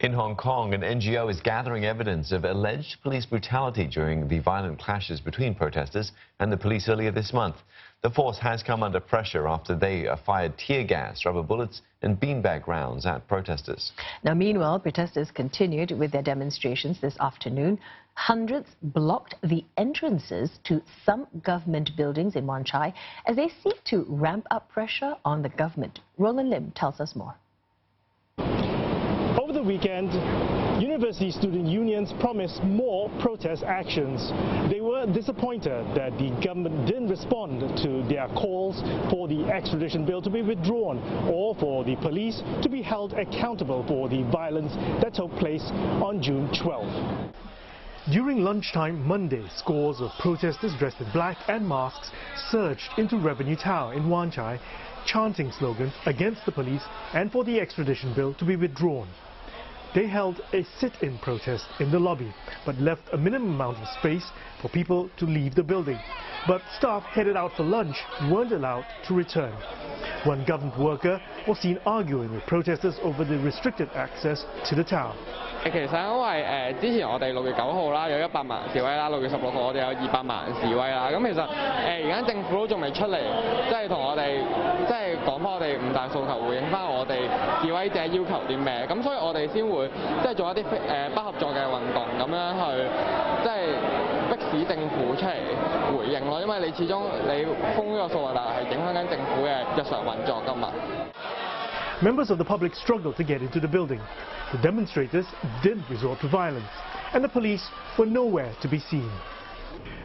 In Hong Kong, an NGO is gathering evidence of alleged police brutality during the violent clashes between protesters and the police earlier this month. The force has come under pressure after they fired tear gas, rubber bullets and beanbag rounds at protesters. Now, meanwhile, protesters continued with their demonstrations this afternoon. Hundreds blocked the entrances to some government buildings in Wan Chai as they seek to ramp up pressure on the government. Roland Lim tells us more. Over the weekend, university student unions promised more protest actions. They were disappointed that the government didn't respond to their calls for the extradition bill to be withdrawn or for the police to be held accountable for the violence that took place on June 12th. During lunchtime Monday, scores of protesters dressed in black and masks surged into Revenue Tower in Wan Chai, chanting slogans against the police and for the extradition bill to be withdrawn. They held a sit-in protest in the lobby, but left a minimum amount of space for people to leave the building. But staff headed out for lunch weren't allowed to return. One government worker was seen arguing with protesters over the restricted access to the tower. 其實因為之前我哋6月9號啦有100萬示威啦，6月16號我哋有200萬示威啦。咁其實而家政府都仲未出嚟，即係同我哋即係講翻我哋5大訴求，回應翻我哋示威者要求啲咩。咁所以我哋先會即係做一啲不合作嘅運動，咁樣去即係迫使政府出嚟回應咯。因為你始終你封呢個數學但係影響緊政府嘅日常運作㗎嘛。Members of the public struggled to get into the building. The demonstrators didn't resort to violence, and the police were nowhere to be seen.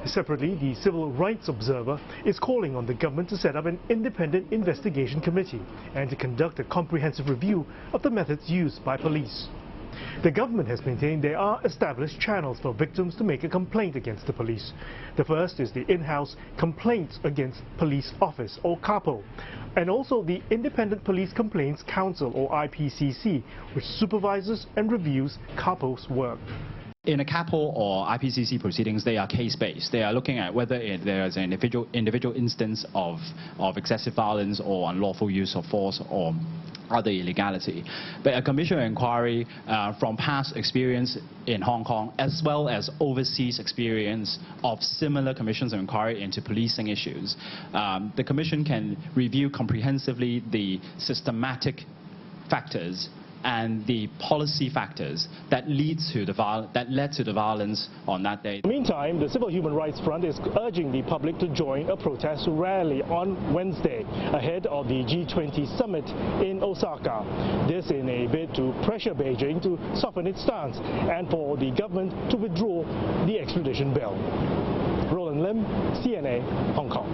Separately, the Civil Rights Observer is calling on the government to set up an independent investigation committee and to conduct a comprehensive review of the methods used by police. The government has maintained there are established channels for victims to make a complaint against the police. The first is the in-house Complaints Against Police Office, or CAPO, and also the Independent Police Complaints Council, or IPCC, which supervises and reviews CAPO's work. In a CAPO or IPCC proceedings, they are case-based. They are looking at whether there is an individual instance of excessive violence or unlawful use of force or other illegality. But a commission of inquiry from past experience in Hong Kong, as well as overseas experience of similar commissions of inquiry into policing issues, the commission can review comprehensively the systematic factors and the policy factors that led to the violence on that day. Meantime, the Civil Human Rights Front is urging the public to join a protest rally on Wednesday ahead of the G20 summit in Osaka. This in a bid to pressure Beijing to soften its stance and for the government to withdraw the extradition bill. Roland Lim, CNA, Hong Kong.